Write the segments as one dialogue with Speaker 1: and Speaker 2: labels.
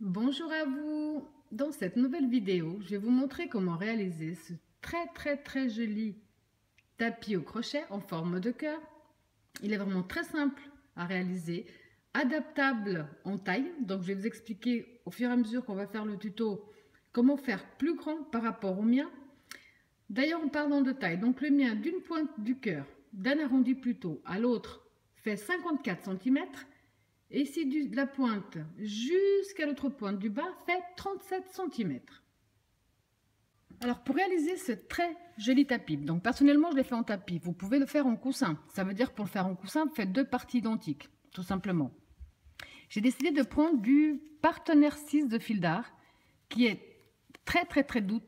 Speaker 1: Bonjour à vous! Dans cette nouvelle vidéo, je vais vous montrer comment réaliser ce très joli tapis au crochet en forme de cœur. Il est vraiment très simple à réaliser, adaptable en taille. Donc je vais vous expliquer au fur et à mesure qu'on va faire le tuto comment faire plus grand par rapport au mien. D'ailleurs en parlant de taille, donc le mien d'une pointe du cœur, d'un arrondi plutôt à l'autre fait 54 cm. Et ici, de la pointe jusqu'à l'autre pointe du bas fait 37 cm. Alors, pour réaliser ce très joli tapis, donc personnellement, je l'ai fait en tapis. Vous pouvez le faire en coussin. Ça veut dire pour le faire en coussin, vous faites deux parties identiques, tout simplement. J'ai décidé de prendre du partenaire 6 de fil d'art, qui est très doux,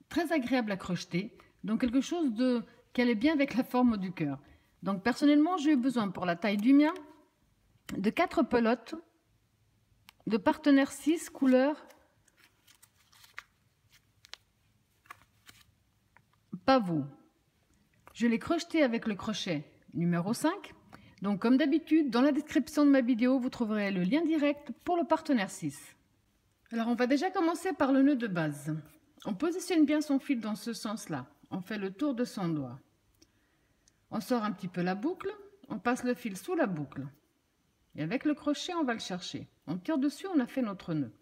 Speaker 1: très agréable à crocheter. Donc, quelque chose qui allait bien avec la forme du cœur. Donc, personnellement, j'ai eu besoin pour la taille du mien de 4 pelotes de partenaire 6 couleur pavot. Je l'ai crocheté avec le crochet numéro 5. Donc comme d'habitude, dans la description de ma vidéo, vous trouverez le lien direct pour le partenaire 6. Alors on va déjà commencer par le nœud de base. On positionne bien son fil dans ce sens-là. On fait le tour de son doigt. On sort un petit peu la boucle, on passe le fil sous la boucle. Et avec le crochet, on va le chercher. On tire dessus, on a fait notre nœud.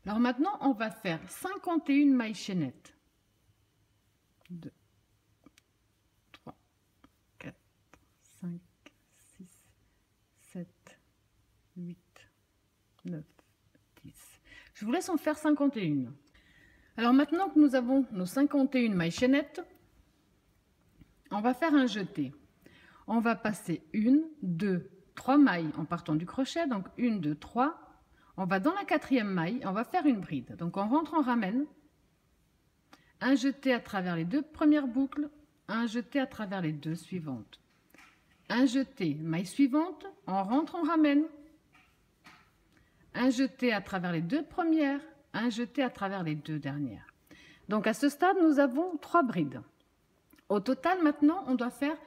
Speaker 1: Alors maintenant, on va faire 51 mailles chaînettes. 2, 3, 4, 5, 6, 7, 8, 9, 10. Je vous laisse en faire 51. Alors maintenant que nous avons nos 51 mailles chaînettes, on va faire un jeté. On va passer 1, 2, 3 mailles en partant du crochet, donc 1, 2, 3. On va dans la quatrième maille, on va faire une bride. Donc on rentre en ramène, un jeté à travers les deux premières boucles, un jeté à travers les deux suivantes. Un jeté, maille suivante, on rentre en ramène, un jeté à travers les deux premières, un jeté à travers les deux dernières. Donc à ce stade, nous avons 3 brides. Au total, maintenant, on doit faire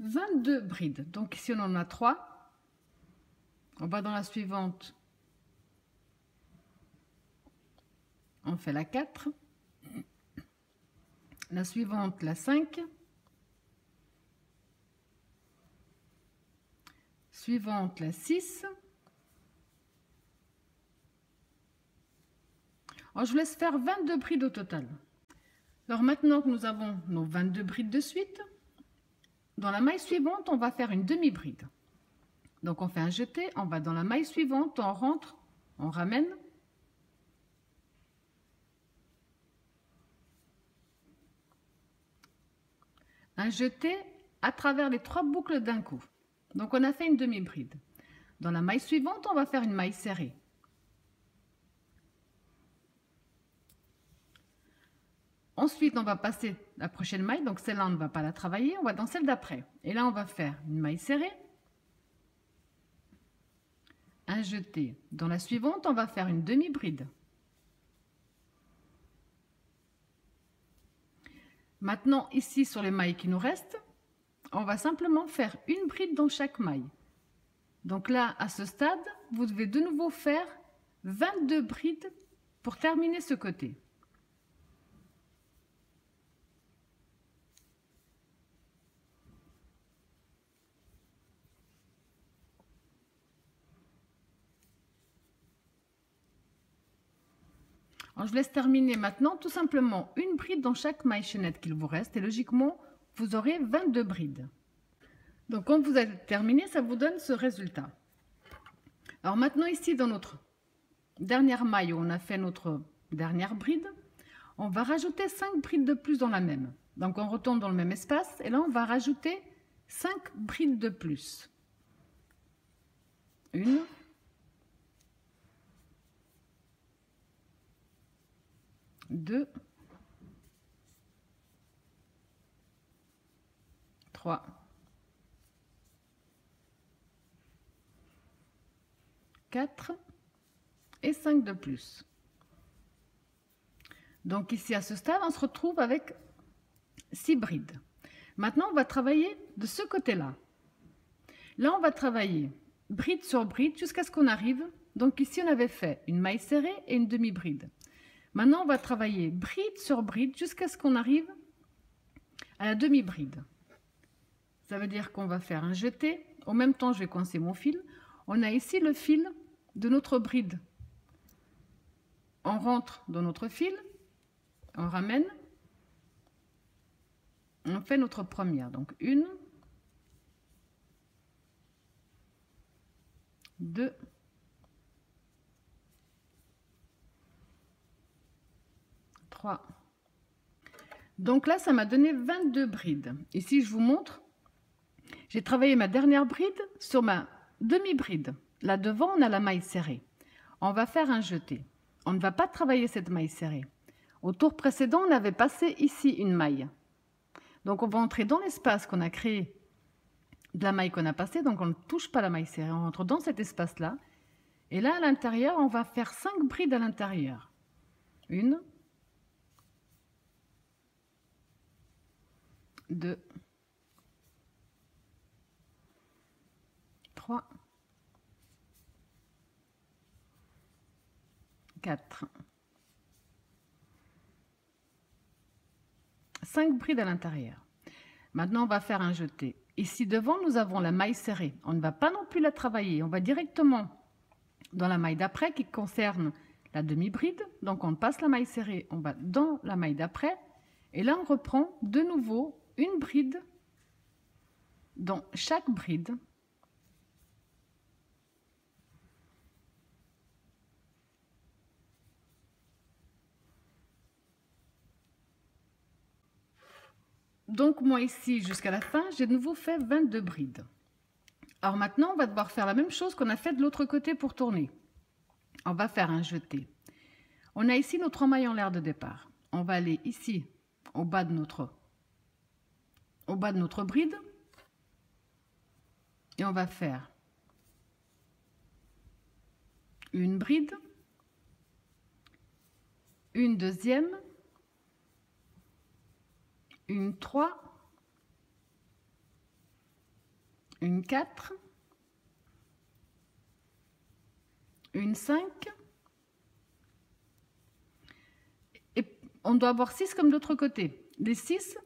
Speaker 1: 22 brides. Donc ici, on en a 3. On va dans la suivante. On fait la 4. La suivante, la 5. Suivante, la 6. Alors, je vous laisse faire 22 brides au total. Alors maintenant que nous avons nos 22 brides de suite, dans la maille suivante, on va faire une demi-bride. Donc on fait un jeté, on va dans la maille suivante, on rentre, on ramène. Un jeté à travers les 3 boucles d'un coup. Donc on a fait une demi-bride. Dans la maille suivante, on va faire une maille serrée. Ensuite, on va passer la prochaine maille, donc celle-là, on ne va pas la travailler, on va dans celle d'après. Et là, on va faire une maille serrée, un jeté. Dans la suivante, on va faire une demi-bride. Maintenant, ici, sur les mailles qui nous restent, on va simplement faire une bride dans chaque maille. Donc là, à ce stade, vous devez de nouveau faire 22 brides pour terminer ce côté. Alors, je vous laisse terminer maintenant tout simplement une bride dans chaque maille chaînette qu'il vous reste et logiquement, vous aurez 22 brides. Donc quand vous avez terminé, ça vous donne ce résultat. Alors maintenant ici dans notre dernière maille où on a fait notre dernière bride, on va rajouter 5 brides de plus dans la même. Donc on retourne dans le même espace et là on va rajouter 5 brides de plus. 1, 2, 3, 4 et 5 de plus. Donc ici à ce stade, on se retrouve avec 6 brides. Maintenant, on va travailler de ce côté-là. Là, on va travailler bride sur bride jusqu'à ce qu'on arrive Donc ici, on avait fait une maille serrée et une demi-bride. Maintenant, on va travailler bride sur bride jusqu'à ce qu'on arrive à la demi-bride. Ça veut dire qu'on va faire un jeté. En même temps, je vais coincer mon fil. On a ici le fil de notre bride. On rentre dans notre fil, on ramène, on fait notre première. Donc 1, 2, 3. Donc là, ça m'a donné 22 brides. Ici, je vous montre. J'ai travaillé ma dernière bride sur ma demi-bride. Là devant, on a la maille serrée. On va faire un jeté. On ne va pas travailler cette maille serrée. Au tour précédent, on avait passé ici une maille. Donc on va entrer dans l'espace qu'on a créé de la maille qu'on a passée. Donc on ne touche pas la maille serrée. On rentre dans cet espace-là. Et là, à l'intérieur, on va faire 5 brides à l'intérieur. 1, 2, 3, 4, 5 brides à l'intérieur. Maintenant, on va faire un jeté. Ici devant, nous avons la maille serrée. On ne va pas non plus la travailler. On va directement dans la maille d'après qui concerne la demi-bride. Donc, on passe la maille serrée, on va dans la maille d'après. Et là, on reprend de nouveau une bride dans chaque bride. Donc moi ici, jusqu'à la fin, j'ai de nouveau fait 22 brides. Alors maintenant, on va devoir faire la même chose qu'on a fait de l'autre côté pour tourner. On va faire un jeté. On a ici nos 3 mailles en l'air de départ. On va aller ici, au bas de notre bride. Et on va faire une bride, une deuxième, une 3, une 4, une 5, et on doit avoir 6 comme de l'autre côté. Les 6,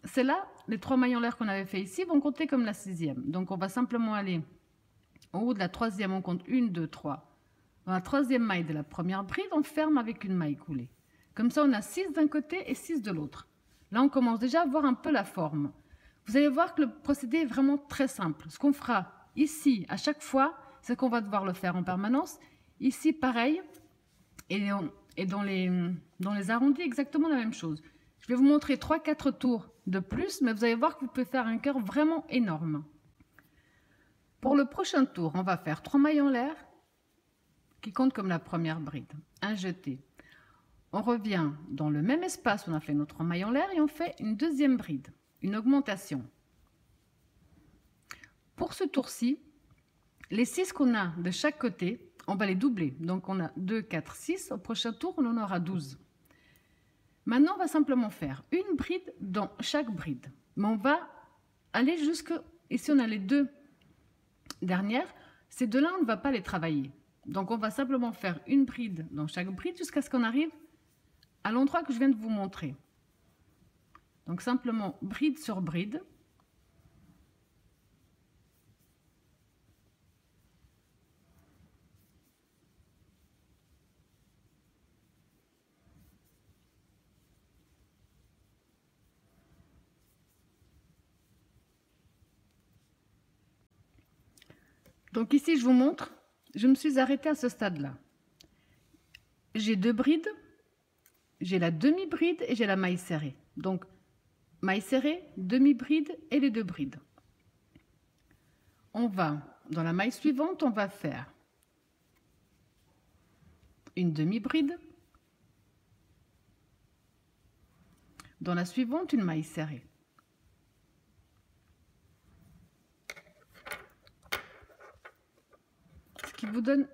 Speaker 1: c'est là, les 3 mailles en l'air qu'on avait fait ici vont compter comme la 6e. Donc on va simplement aller au haut de la 3e, on compte 1, 2, 3. Dans la 3e maille de la première bride, on ferme avec une maille coulée. Comme ça, on a 6 d'un côté et 6 de l'autre. Là, on commence déjà à voir un peu la forme. Vous allez voir que le procédé est vraiment très simple. Ce qu'on fera ici, à chaque fois, c'est qu'on va devoir le faire en permanence. Ici, pareil. Et dans les arrondis, exactement la même chose. Je vais vous montrer 3-4 tours de plus, mais vous allez voir que vous pouvez faire un cœur vraiment énorme. Pour le prochain tour, on va faire 3 mailles en l'air, qui comptent comme la première bride. Un jeté. On revient dans le même espace où on a fait notre maille en l'air et on fait une deuxième bride, une augmentation. Pour ce tour-ci, les 6 qu'on a de chaque côté, on va les doubler. Donc on a 2, 4, 6. Au prochain tour, on en aura 12. Maintenant, on va simplement faire une bride dans chaque bride. Mais on va aller jusque... Ici, on a les 2 dernières. Ces 2-là, on ne va pas les travailler. Donc on va simplement faire une bride dans chaque bride jusqu'à ce qu'on arrive à l'endroit que je viens de vous montrer. Donc simplement bride sur bride. Donc ici, je vous montre, je me suis arrêtée à ce stade-là. J'ai 2 brides. J'ai la demi-bride et j'ai la maille serrée. Donc, maille serrée, demi-bride et les 2 brides. On va, dans la maille suivante, on va faire une demi-bride. Dans la suivante, une maille serrée. Ce qui vous donne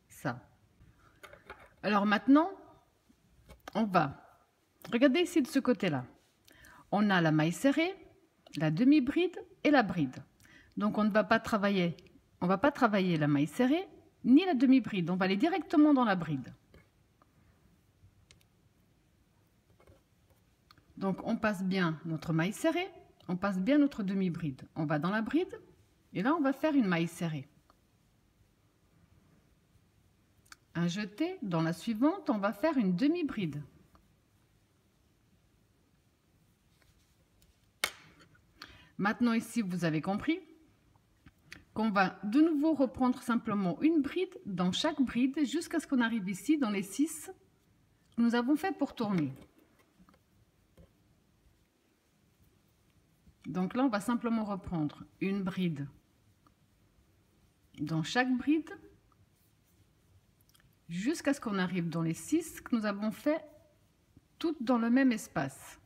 Speaker 1: ça. Alors maintenant, on va, regardez ici de ce côté-là, on a la maille serrée, la demi-bride et la bride. Donc on ne va pas travailler, la maille serrée ni la demi-bride. On va aller directement dans la bride. Donc, on passe bien notre maille serrée, on passe bien notre demi-bride. On va dans la bride et là, on va faire une maille serrée. Un jeté. Dans la suivante, on va faire une demi-bride. Maintenant, ici, vous avez compris qu'on va de nouveau reprendre simplement une bride dans chaque bride jusqu'à ce qu'on arrive ici dans les 6 que nous avons fait pour tourner. Donc là, on va simplement reprendre une bride dans chaque bride jusqu'à ce qu'on arrive dans les 6 que nous avons fait toutes dans le même espace.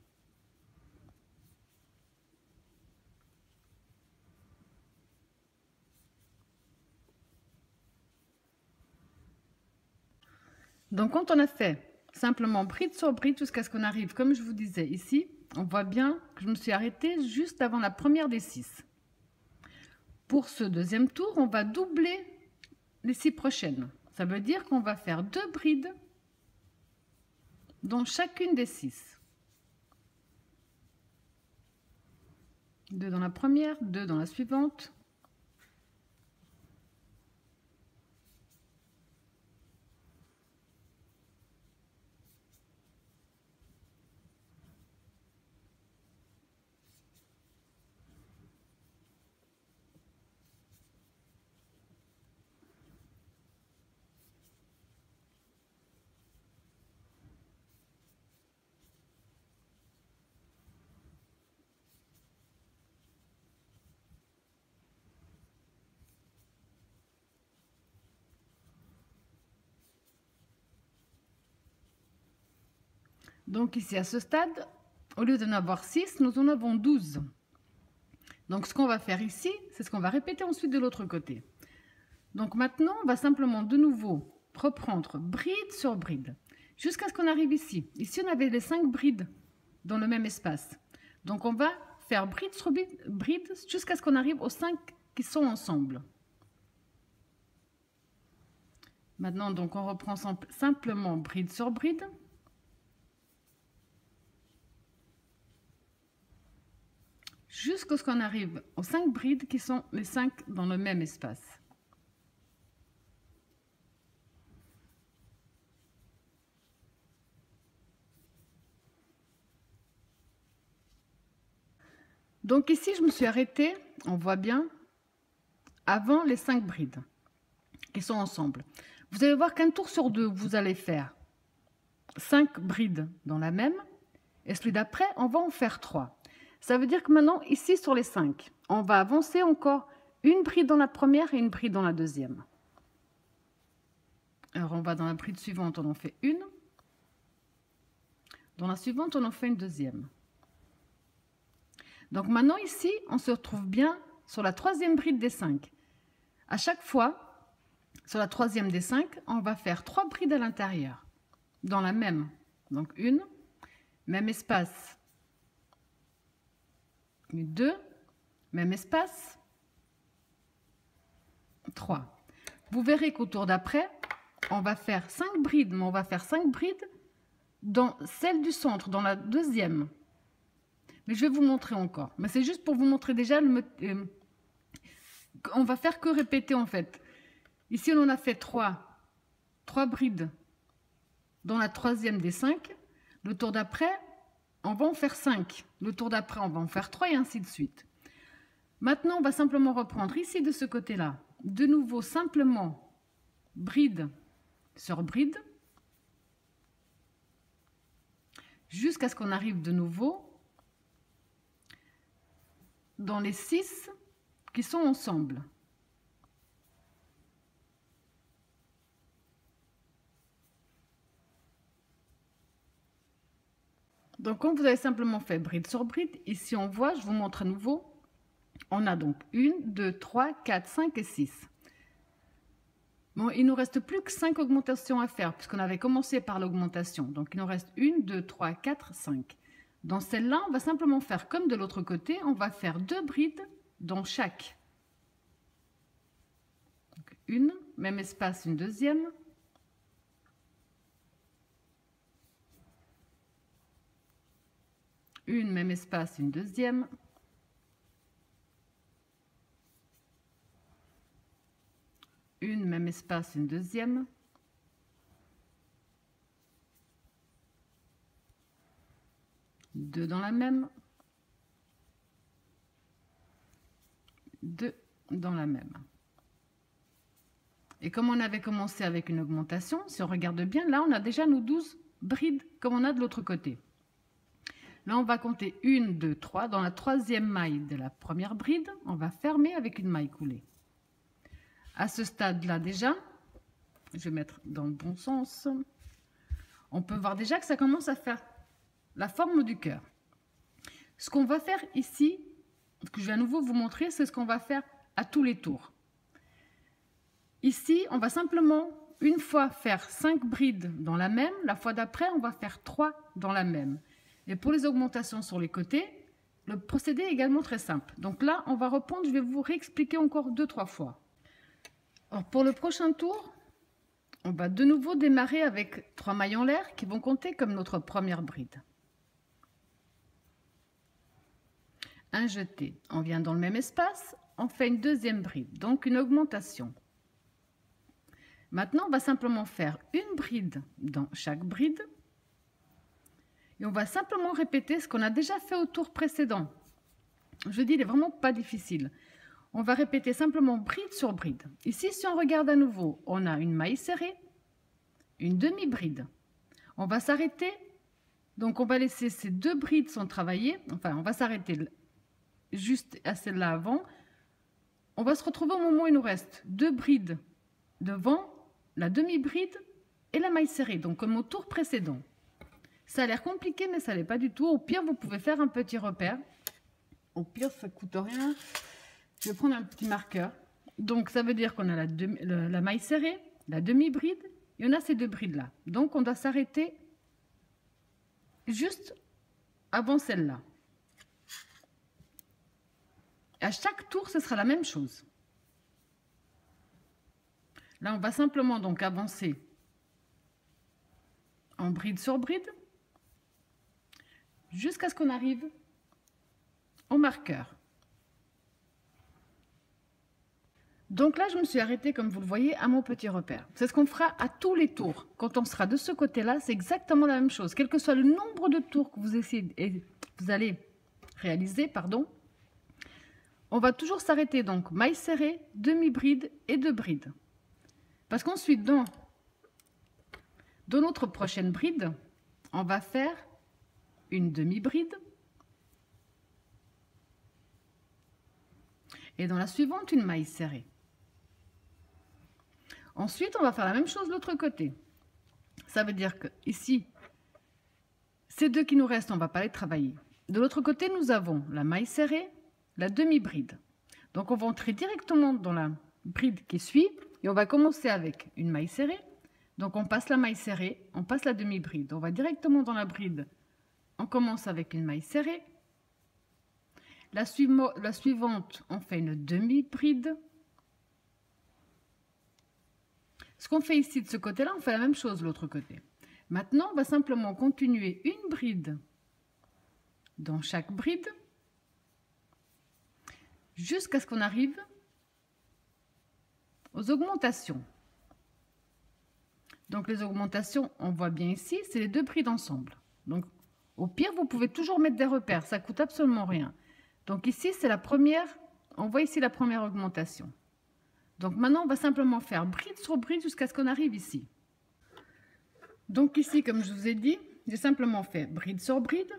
Speaker 1: Donc quand on a fait simplement bride sur bride jusqu'à ce qu'on arrive, comme je vous disais ici, on voit bien que je me suis arrêtée juste avant la première des 6. Pour ce deuxième tour, on va doubler les 6 prochaines. Ça veut dire qu'on va faire 2 brides dans chacune des 6. 2 dans la première, 2 dans la suivante. Donc ici, à ce stade, au lieu d'en avoir 6, nous en avons 12. Donc ce qu'on va faire ici, c'est ce qu'on va répéter ensuite de l'autre côté. Donc maintenant, on va simplement de nouveau reprendre bride sur bride, jusqu'à ce qu'on arrive ici. Ici, on avait les 5 brides dans le même espace. Donc on va faire bride sur bride jusqu'à ce qu'on arrive aux 5 qui sont ensemble. Maintenant, donc, on reprend simplement bride sur bride. Jusqu'à ce qu'on arrive aux 5 brides qui sont les 5 dans le même espace. Donc ici, je me suis arrêtée, on voit bien, avant les 5 brides qui sont ensemble. Vous allez voir qu'un tour sur 2, vous allez faire 5 brides dans la même, et celui d'après, on va en faire 3. Ça veut dire que maintenant, ici, sur les 5, on va avancer encore une bride dans la première et une bride dans la deuxième. Alors, on va dans la bride suivante, on en fait une. Dans la suivante, on en fait une deuxième. Donc maintenant, ici, on se retrouve bien sur la troisième bride des 5. À chaque fois, sur la troisième des 5, on va faire 3 brides à l'intérieur, dans la même. Donc une, même espace. 2, même espace, 3. Vous verrez qu'au tour d'après, on va faire 5 brides, mais on va faire 5 brides dans celle du centre, dans la deuxième. Mais je vais vous montrer encore. Mais c'est juste pour vous montrer déjà, on va faire que répéter en fait. Ici, on en a fait 3 brides dans la troisième des 5. Le tour d'après, on va en faire 5. Le tour d'après, on va en faire 3 et ainsi de suite. Maintenant, on va simplement reprendre ici de ce côté-là. De nouveau, simplement, bride sur bride. Jusqu'à ce qu'on arrive de nouveau dans les 6 qui sont ensemble. Donc, quand vous avez simplement fait bride sur bride, ici on voit, je vous montre à nouveau, on a donc 1, 2, 3, 4, 5 et 6. Bon, il ne nous reste plus que 5 augmentations à faire, puisqu'on avait commencé par l'augmentation. Donc, il nous reste 1, 2, 3, 4, 5. Dans celle-là, on va simplement faire comme de l'autre côté, on va faire 2 brides dans chaque. Donc, 1, même espace, une deuxième. Une, même espace, une deuxième. Une, même espace, une deuxième. Deux dans la même. Deux dans la même. Et comme on avait commencé avec une augmentation, si on regarde bien, là, on a déjà nos 12 brides comme on a de l'autre côté. Là, on va compter 1, 2, 3. Dans la troisième maille de la première bride, on va fermer avec une maille coulée. À ce stade-là déjà, je vais mettre dans le bon sens, on peut voir déjà que ça commence à faire la forme du cœur. Ce qu'on va faire ici, ce que je vais à nouveau vous montrer, c'est ce qu'on va faire à tous les tours. Ici, on va simplement, une fois, faire 5 brides dans la même. La fois d'après, on va faire 3 dans la même. Et pour les augmentations sur les côtés, le procédé est également très simple. Donc là, on va reprendre, je vais vous réexpliquer encore 2-3 fois. Alors pour le prochain tour, on va de nouveau démarrer avec 3 mailles en l'air qui vont compter comme notre première bride. Un jeté, on vient dans le même espace, on fait une deuxième bride, donc une augmentation. Maintenant, on va simplement faire une bride dans chaque bride. Et on va simplement répéter ce qu'on a déjà fait au tour précédent. Je dis, il n'est vraiment pas difficile. On va répéter simplement bride sur bride. Ici, si on regarde à nouveau, on a une maille serrée, une demi-bride. On va s'arrêter. Donc, on va laisser ces 2 brides sans travailler. Enfin, on va s'arrêter juste à celle-là avant. On va se retrouver au moment où il nous reste 2 brides devant, la demi-bride et la maille serrée. Donc, comme au tour précédent. Ça a l'air compliqué, mais ça l'est pas du tout. Au pire, vous pouvez faire un petit repère. Au pire, ça coûte rien. Je vais prendre un petit marqueur. Donc, ça veut dire qu'on a la maille serrée, la demi-bride, et on a ces 2 brides-là. Donc, on doit s'arrêter juste avant celle-là. À chaque tour, ce sera la même chose. Là, on va simplement donc avancer en bride sur bride jusqu'à ce qu'on arrive au marqueur. Donc là, je me suis arrêtée, comme vous le voyez, à mon petit repère. C'est ce qu'on fera à tous les tours. Quand on sera de ce côté-là, c'est exactement la même chose. Quel que soit le nombre de tours que vous allez réaliser, on va toujours s'arrêter. Donc, maille serrée, demi-bride et 2 brides. Parce qu'ensuite, dans notre prochaine bride, on va faire une demi-bride. Et dans la suivante, une maille serrée. Ensuite, on va faire la même chose de l'autre côté. Ça veut dire que ici, ces 2 qui nous restent, on ne va pas les travailler. De l'autre côté, nous avons la maille serrée, la demi-bride. Donc, on va entrer directement dans la bride qui suit et on va commencer avec une maille serrée. Donc, on passe la maille serrée, on passe la demi-bride. On va directement dans la bride. On commence avec une maille serrée. La suivante, on fait une demi-bride. Ce qu'on fait ici de ce côté-là, on fait la même chose de l'autre côté. Maintenant, on va simplement continuer une bride dans chaque bride jusqu'à ce qu'on arrive aux augmentations. Donc les augmentations, on voit bien ici, c'est les 2 brides ensemble. Donc au pire, vous pouvez toujours mettre des repères, ça coûte absolument rien. Donc ici, c'est la première, on voit ici la première augmentation. Donc maintenant, on va simplement faire bride sur bride jusqu'à ce qu'on arrive ici. Donc ici, comme je vous ai dit, j'ai simplement fait bride sur bride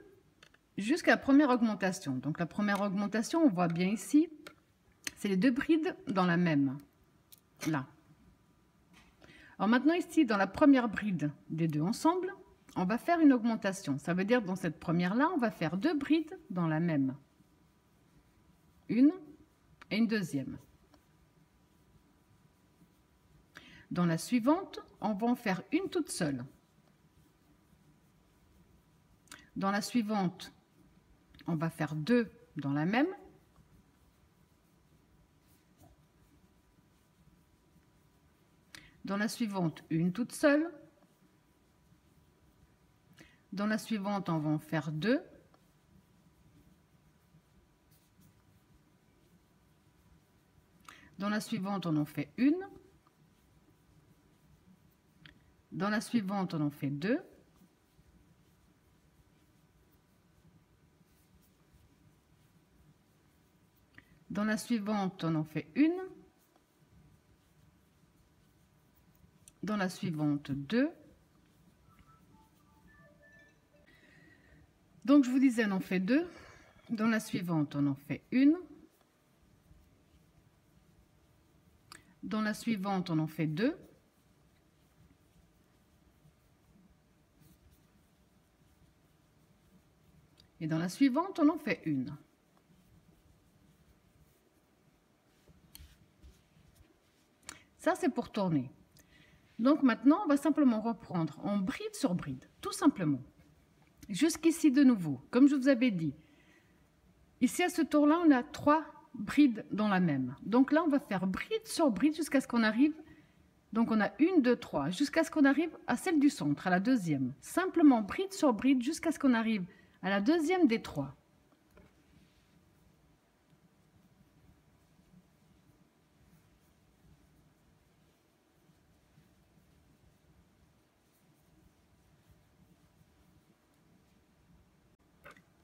Speaker 1: jusqu'à la première augmentation. Donc la première augmentation, on voit bien ici, c'est les 2 brides dans la même, là. Alors maintenant ici, dans la première bride des 2 ensemble, on va faire une augmentation. Ça veut dire dans cette première-là, on va faire 2 brides dans la même. Une et une deuxième. Dans la suivante, on va en faire une toute seule. Dans la suivante, on va faire 2 dans la même. Dans la suivante, une toute seule. Dans la suivante, on va en faire 2. Dans la suivante, on en fait une. Dans la suivante, on en fait 2. Dans la suivante, on en fait une. Dans la suivante, 2. Donc, je vous disais, on en fait 2. Dans la suivante, on en fait une. Dans la suivante, on en fait 2. Et dans la suivante, on en fait une. Ça, c'est pour tourner. Donc maintenant, on va simplement reprendre en bride sur bride, tout simplement. Jusqu'ici de nouveau, comme je vous avais dit. Ici, à ce tour-là, on a 3 brides dans la même. Donc là, on va faire bride sur bride jusqu'à ce qu'on arrive. Donc on a 1, 2, 3, jusqu'à ce qu'on arrive à celle du centre, à la deuxième. Simplement bride sur bride jusqu'à ce qu'on arrive à la deuxième des 3.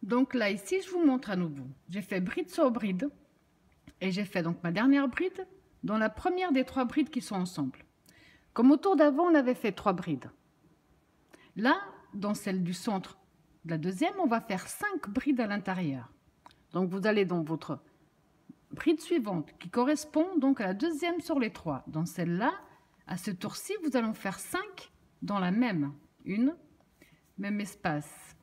Speaker 1: Donc là, ici, je vous montre à nouveau. J'ai fait bride sur bride et j'ai fait donc ma dernière bride dans la première des 3 brides qui sont ensemble. Comme au tour d'avant, on avait fait 3 brides. Là, dans celle du centre de la deuxième, on va faire 5 brides à l'intérieur. Donc vous allez dans votre bride suivante qui correspond donc à la deuxième sur les 3. Dans celle-là, à ce tour-ci, vous allez en faire 5 dans la même. 1, même espace.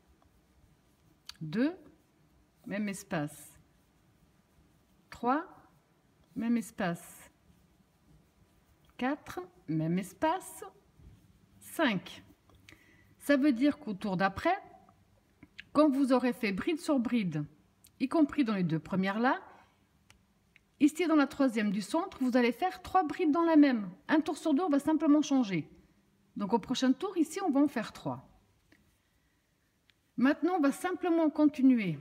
Speaker 1: 2, même espace. 3, même espace. 4, même espace. 5. Ça veut dire qu'au tour d'après, quand vous aurez fait bride sur bride, y compris dans les 2 premières là, ici dans la troisième du centre, vous allez faire 3 brides dans la même. Un tour sur 2, on va simplement changer. Donc au prochain tour, ici, on va en faire 3. Maintenant, on va simplement continuer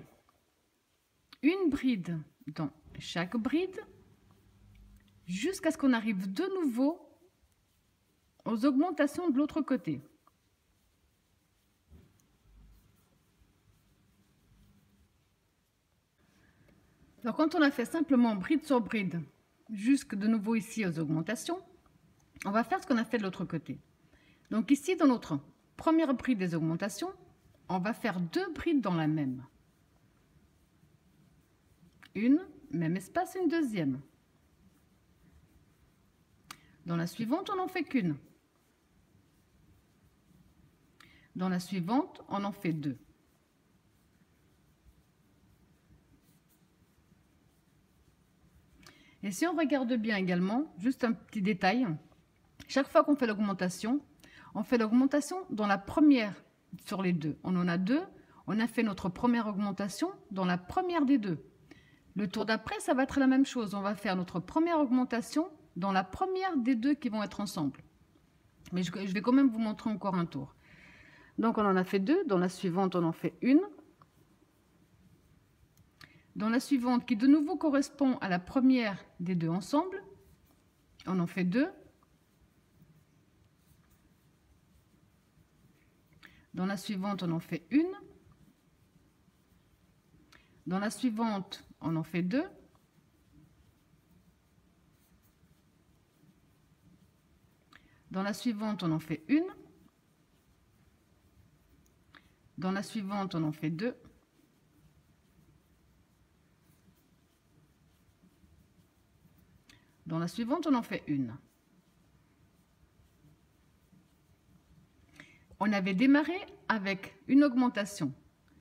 Speaker 1: une bride dans chaque bride jusqu'à ce qu'on arrive de nouveau aux augmentations de l'autre côté. Alors, quand on a fait simplement bride sur bride jusque de nouveau ici aux augmentations, on va faire ce qu'on a fait de l'autre côté. Donc ici, dans notre première bride des augmentations, on va faire 2 brides dans la même. Une, même espace, une deuxième. Dans la suivante, on n'en fait qu'une. Dans la suivante, on en fait 2. Et si on regarde bien également, juste un petit détail, chaque fois qu'on fait l'augmentation, on fait l'augmentation dans la première sur les 2. On en a 2, on a fait notre première augmentation dans la première des 2. Le tour d'après, ça va être la même chose. On va faire notre première augmentation dans la première des 2 qui vont être ensemble. Mais je vais quand même vous montrer encore un tour. Donc on en a fait 2, dans la suivante on en fait une. Dans la suivante qui de nouveau correspond à la première des 2 ensemble, on en fait 2. Dans la suivante, on en fait une. Dans la suivante, on en fait 2. Dans la suivante, on en fait une. Dans la suivante, on en fait 2. Dans la suivante, on en fait une. On avait démarré avec une augmentation.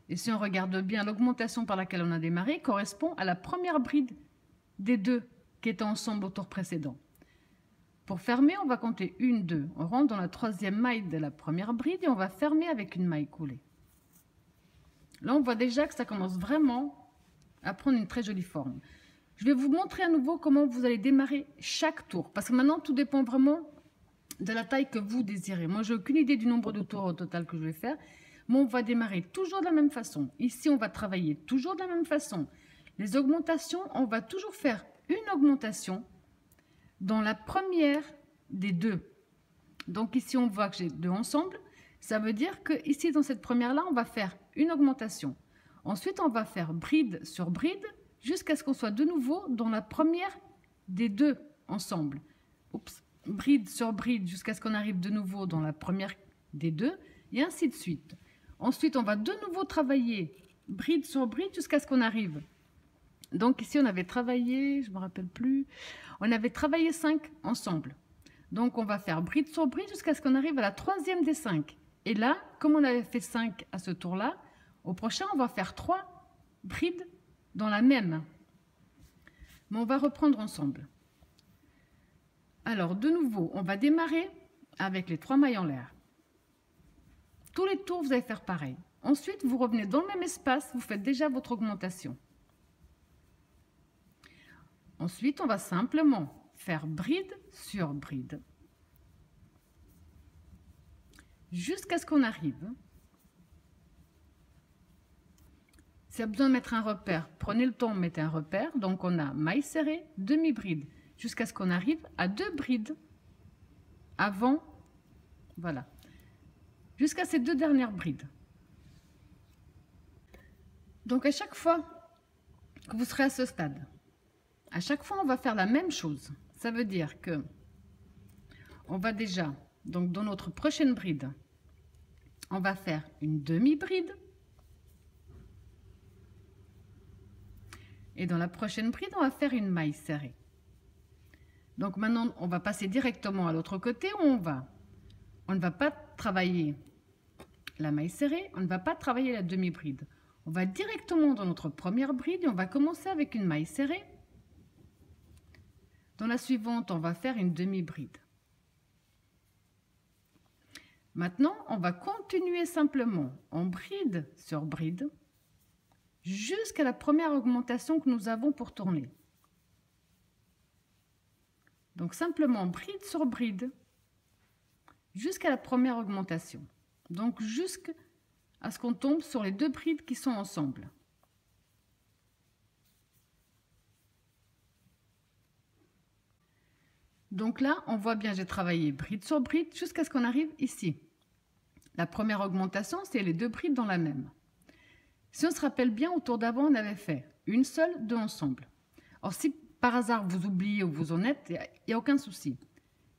Speaker 1: Et si on regarde bien, l'augmentation par laquelle on a démarré correspond à la première bride des 2 qui étaient ensemble au tour précédent. Pour fermer, on va compter 1, 2. On rentre dans la troisième maille de la première bride et on va fermer avec une maille coulée. Là, on voit déjà que ça commence vraiment à prendre une très jolie forme. Je vais vous montrer à nouveau comment vous allez démarrer chaque tour. Parce que maintenant, tout dépend vraiment de la taille que vous désirez. Moi, j'ai aucune idée du nombre de tours au total que je vais faire, mais on va démarrer toujours de la même façon. Ici, on va travailler toujours de la même façon. Les augmentations, on va toujours faire une augmentation dans la première des deux. Donc ici, on voit que j'ai deux ensemble. Ça veut dire que ici, dans cette première-là, on va faire une augmentation. Ensuite, on va faire bride sur bride jusqu'à ce qu'on soit de nouveau dans la première des deux ensemble. Oups. Bride sur bride jusqu'à ce qu'on arrive de nouveau dans la première des deux et ainsi de suite. Ensuite, on va de nouveau travailler bride sur bride jusqu'à ce qu'on arrive. Donc ici, on avait travaillé, je ne me rappelle plus, on avait travaillé 5 ensemble. Donc on va faire bride sur bride jusqu'à ce qu'on arrive à la troisième des 5. Et là, comme on avait fait 5 à ce tour-là, au prochain, on va faire 3 brides dans la même. Mais on va reprendre ensemble. Alors, de nouveau, on va démarrer avec les 3 mailles en l'air. Tous les tours, vous allez faire pareil. Ensuite, vous revenez dans le même espace, vous faites déjà votre augmentation. Ensuite, on va simplement faire bride sur bride jusqu'à ce qu'on arrive. S'il y a besoin de mettre un repère, prenez le temps, mettez un repère. Donc, on a maille serrée, demi-bride, jusqu'à ce qu'on arrive à 2 brides avant, voilà, jusqu'à ces 2 dernières brides. Donc, à chaque fois que vous serez à ce stade, à chaque fois, on va faire la même chose. Ça veut dire que on va déjà, donc dans notre prochaine bride, on va faire une demi-bride. Et dans la prochaine bride, on va faire une maille serrée. Donc maintenant, on va passer directement à l'autre côté où on ne va pas travailler la maille serrée, on ne va pas travailler la demi-bride. On va directement dans notre première bride et on va commencer avec une maille serrée. Dans la suivante, on va faire une demi-bride. Maintenant, on va continuer simplement en bride sur bride jusqu'à la première augmentation que nous avons pour tourner. Donc simplement bride sur bride jusqu'à la première augmentation. Donc jusqu'à ce qu'on tombe sur les 2 brides qui sont ensemble. Donc là, on voit bien, j'ai travaillé bride sur bride jusqu'à ce qu'on arrive ici. La première augmentation, c'est les 2 brides dans la même. Si on se rappelle bien, au tour d'avant, on avait fait une seule, 2 ensemble. Alors si par hasard vous oubliez ou vous en êtes, il n'y a aucun souci.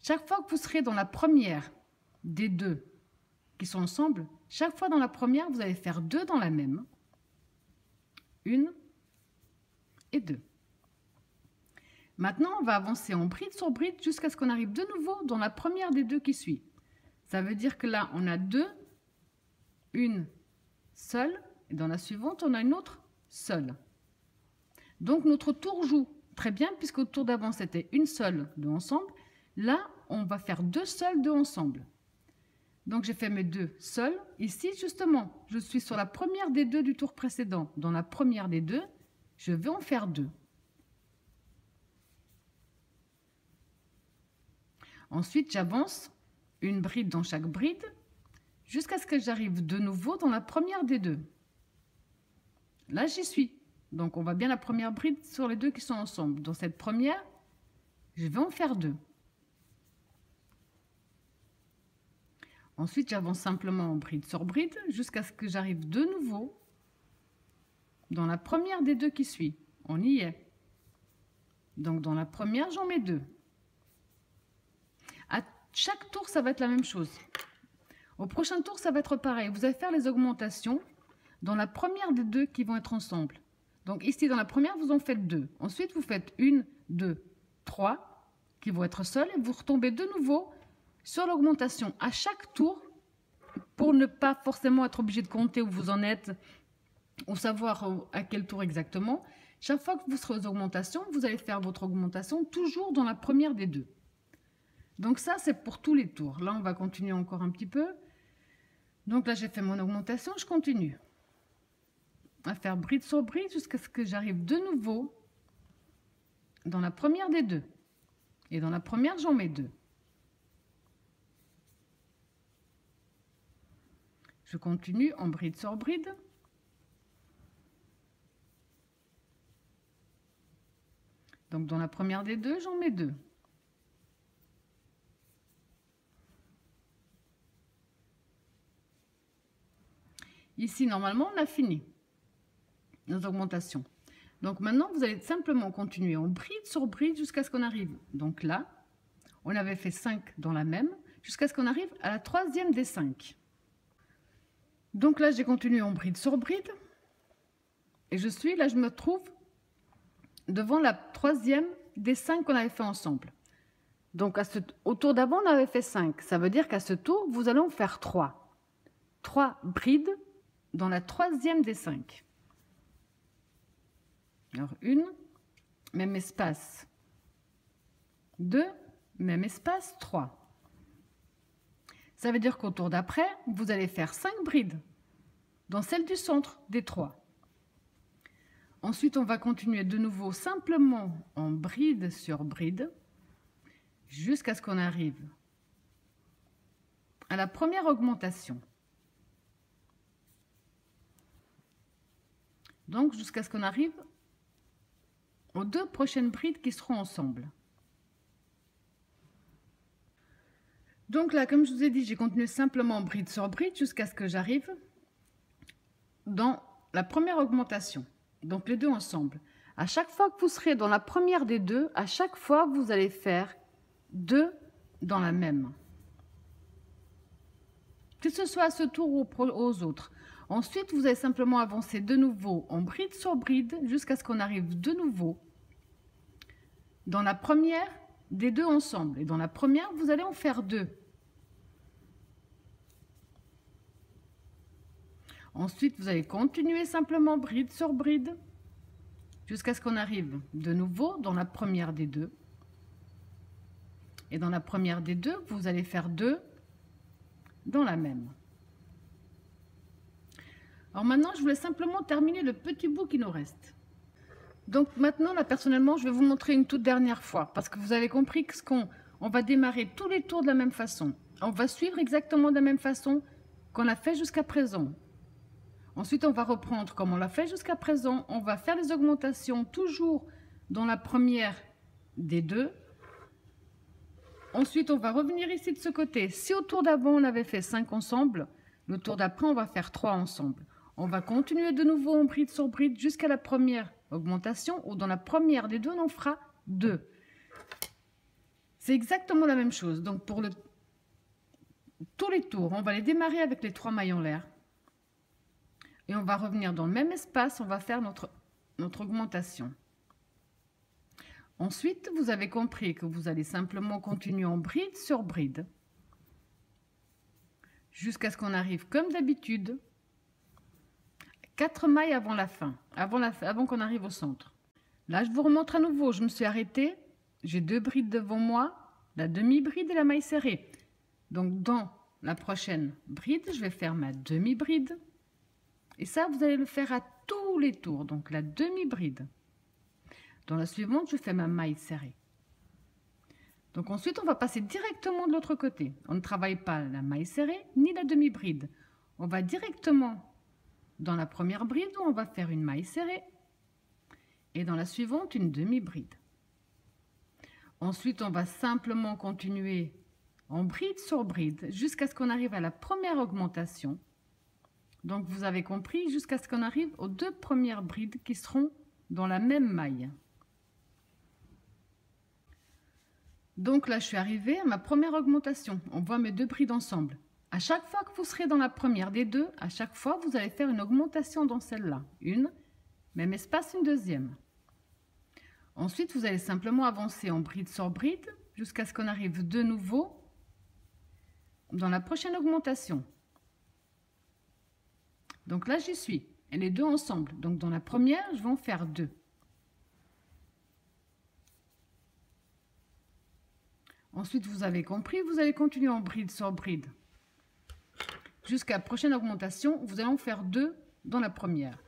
Speaker 1: Chaque fois que vous serez dans la première des 2 qui sont ensemble, chaque fois dans la première, vous allez faire 2 dans la même. 1 et 2. Maintenant, on va avancer en bride sur bride jusqu'à ce qu'on arrive de nouveau dans la première des 2 qui suit. Ça veut dire que là, on a 2, une seule, et dans la suivante, on a une autre seule. Donc, notre tour joue très bien, puisqu'au tour d'avant, c'était une seule, 2 ensemble. Là, on va faire 2 seules, 2 ensemble. Donc, j'ai fait mes 2 seuls. Ici, justement, je suis sur la première des 2 du tour précédent. Dans la première des 2, je vais en faire 2. Ensuite, j'avance une bride dans chaque bride jusqu'à ce que j'arrive de nouveau dans la première des 2. Là, j'y suis. Donc, on va bien la première bride sur les 2 qui sont ensemble. Dans cette première, je vais en faire 2. Ensuite, j'avance simplement en bride sur bride jusqu'à ce que j'arrive de nouveau dans la première des 2 qui suit. On y est. Donc, dans la première, j'en mets 2. À chaque tour, ça va être la même chose. Au prochain tour, ça va être pareil. Vous allez faire les augmentations dans la première des 2 qui vont être ensemble. Donc ici, dans la première, vous en faites 2. Ensuite, vous faites 1, 2, 3 qui vont être seuls. Et vous retombez de nouveau sur l'augmentation à chaque tour pour ne pas forcément être obligé de compter où vous en êtes ou savoir à quel tour exactement. Chaque fois que vous serez aux augmentations, vous allez faire votre augmentation toujours dans la première des 2. Donc ça, c'est pour tous les tours. Là, on va continuer encore un petit peu. Donc là, j'ai fait mon augmentation, je continue à faire bride sur bride jusqu'à ce que j'arrive de nouveau dans la première des 2. Et dans la première, j'en mets 2. Je continue en bride sur bride. Donc dans la première des deux, j'en mets 2. Ici, normalement, on a fini nos augmentations. Donc maintenant, vous allez simplement continuer en bride sur bride jusqu'à ce qu'on arrive. Donc là, on avait fait 5 dans la même, jusqu'à ce qu'on arrive à la troisième des 5. Donc là, j'ai continué en bride sur bride. Et là, je me trouve devant la troisième des 5 qu'on avait fait ensemble. Donc au tour d'avant, on avait fait 5. Ça veut dire qu'à ce tour, vous allez en faire 3. 3 brides dans la troisième des 5. Alors 1, même espace. 2, même espace, 3. Ça veut dire qu'au tour d'après, vous allez faire 5 brides dans celle du centre des 3. Ensuite, on va continuer de nouveau simplement en bride sur bride jusqu'à ce qu'on arrive à la première augmentation. Donc, jusqu'à ce qu'on arrive aux 2 prochaines brides qui seront ensemble. Donc là, comme je vous ai dit, j'ai continué simplement bride sur bride jusqu'à ce que j'arrive dans la première augmentation. Donc les 2 ensemble. À chaque fois que vous serez dans la première des 2, à chaque fois, vous allez faire 2 dans la même. Que ce soit à ce tour ou aux autres. Ensuite, vous allez simplement avancer de nouveau en bride sur bride jusqu'à ce qu'on arrive de nouveau dans la première des 2 ensemble. Et dans la première, vous allez en faire 2. Ensuite, vous allez continuer simplement bride sur bride jusqu'à ce qu'on arrive de nouveau dans la première des 2. Et dans la première des 2, vous allez faire 2 dans la même. Alors maintenant, je voulais simplement terminer le petit bout qui nous reste. Donc maintenant, là, personnellement, je vais vous montrer une toute dernière fois, parce que vous avez compris qu'on va démarrer tous les tours de la même façon. On va suivre exactement de la même façon qu'on a fait jusqu'à présent. Ensuite, on va reprendre comme on l'a fait jusqu'à présent. On va faire les augmentations toujours dans la première des 2. Ensuite, on va revenir ici de ce côté. Si au tour d'avant, on avait fait 5 ensemble, le tour d'après, on va faire 3 ensemble. On va continuer de nouveau en bride sur bride jusqu'à la première augmentation, ou dans la première des 2, on en fera 2. C'est exactement la même chose. Donc, pour tous les tours, on va les démarrer avec les 3 mailles en l'air. Et on va revenir dans le même espace, on va faire notre augmentation. Ensuite, vous avez compris que vous allez simplement continuer en bride sur bride jusqu'à ce qu'on arrive, comme d'habitude, 4 mailles avant la fin, avant qu'on arrive au centre. Là, je vous remontre à nouveau, je me suis arrêtée, j'ai 2 brides devant moi, la demi-bride et la maille serrée. Donc, dans la prochaine bride, je vais faire ma demi-bride. Et ça, vous allez le faire à tous les tours, donc la demi-bride. Dans la suivante, je fais ma maille serrée. Donc ensuite, on va passer directement de l'autre côté. On ne travaille pas la maille serrée ni la demi-bride. On va directement dans la première bride où on va faire une maille serrée et dans la suivante, une demi-bride. Ensuite, on va simplement continuer en bride sur bride jusqu'à ce qu'on arrive à la première augmentation. Donc, vous avez compris, jusqu'à ce qu'on arrive aux 2 premières brides qui seront dans la même maille. Donc là, je suis arrivée à ma première augmentation. On voit mes 2 brides ensemble. À chaque fois que vous serez dans la première des 2, à chaque fois, vous allez faire une augmentation dans celle-là. Une, même espace, une deuxième. Ensuite, vous allez simplement avancer en bride sur bride jusqu'à ce qu'on arrive de nouveau dans la prochaine augmentation. Donc là, j'y suis. Et les 2 ensemble. Donc dans la première, je vais en faire 2. Ensuite, vous avez compris, vous allez continuer en bride sur bride. Jusqu'à la prochaine augmentation, vous allez en faire 2 dans la première.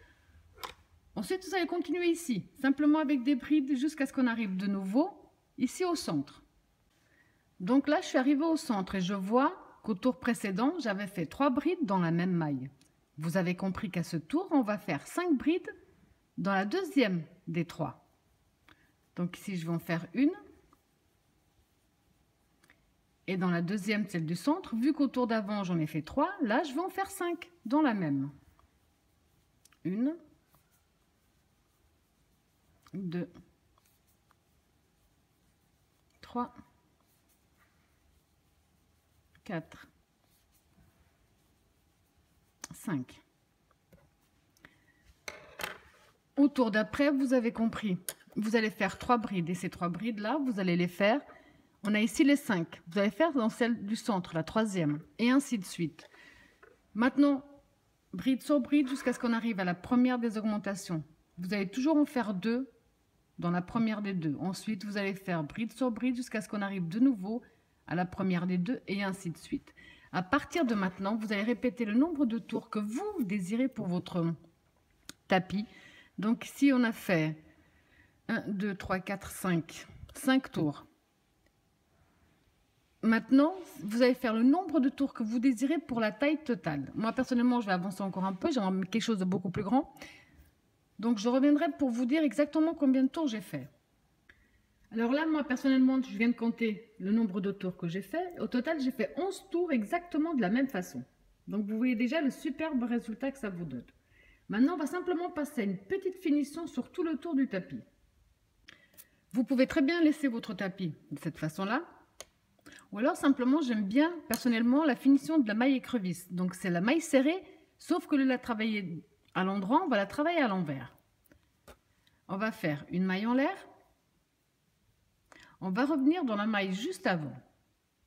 Speaker 1: Ensuite, vous allez continuer ici, simplement avec des brides jusqu'à ce qu'on arrive de nouveau ici au centre. Donc là, je suis arrivée au centre et je vois qu'au tour précédent, j'avais fait 3 brides dans la même maille. Vous avez compris qu'à ce tour, on va faire 5 brides dans la deuxième des 3. Donc ici, je vais en faire une. Et dans la deuxième, celle du centre, vu qu'au tour d'avant, j'en ai fait 3, là, je vais en faire 5 dans la même. 1, 2, 3, 4, 5. Au tour d'après, vous avez compris, vous allez faire 3 brides et ces 3 brides là, vous allez les faire. On a ici les 5. Vous allez faire dans celle du centre, la troisième, et ainsi de suite. Maintenant, bride sur bride jusqu'à ce qu'on arrive à la première des augmentations. Vous allez toujours en faire 2 dans la première des 2. Ensuite, vous allez faire bride sur bride jusqu'à ce qu'on arrive de nouveau à la première des 2 et ainsi de suite. À partir de maintenant, vous allez répéter le nombre de tours que vous désirez pour votre tapis. Donc, si on a fait 1, 2, 3, 4, 5 tours. Maintenant, vous allez faire le nombre de tours que vous désirez pour la taille totale. Moi, personnellement, je vais avancer encore un peu. J'aimerais quelque chose de beaucoup plus grand. Donc, je reviendrai pour vous dire exactement combien de tours j'ai fait. Alors là, moi, personnellement, je viens de compter le nombre de tours que j'ai fait. Au total, j'ai fait 11 tours exactement de la même façon. Donc, vous voyez déjà le superbe résultat que ça vous donne. Maintenant, on va simplement passer à une petite finition sur tout le tour du tapis. Vous pouvez très bien laisser votre tapis de cette façon-là. Ou alors, simplement, j'aime bien, personnellement, la finition de la maille écrevisse. Donc, c'est la maille serrée, sauf que de la travailler à l'endroit, on va la travailler à l'envers. On va faire une maille en l'air. On va revenir dans la maille juste avant.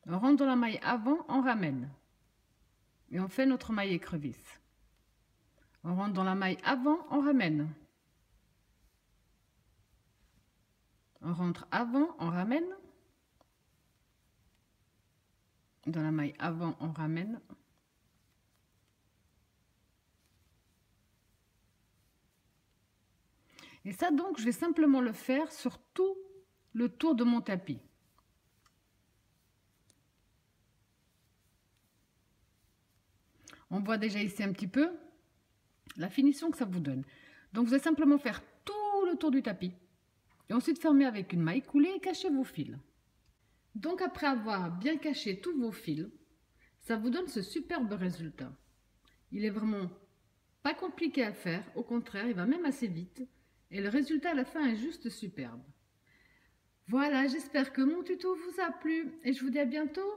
Speaker 1: On rentre dans la maille avant, on ramène. Et on fait notre maille écrevisse. On rentre dans la maille avant, on ramène. On rentre avant, on ramène. Dans la maille avant, on ramène. Et ça, donc, je vais simplement le faire sur tout le tour de mon tapis. On voit déjà ici un petit peu la finition que ça vous donne. Donc, vous allez simplement faire tout le tour du tapis. Et ensuite, fermer avec une maille coulée et cacher vos fils. Donc, après avoir bien caché tous vos fils, ça vous donne ce superbe résultat. Il est vraiment pas compliqué à faire. Au contraire, il va même assez vite. Et le résultat à la fin est juste superbe. Voilà, j'espère que mon tuto vous a plu et je vous dis à bientôt.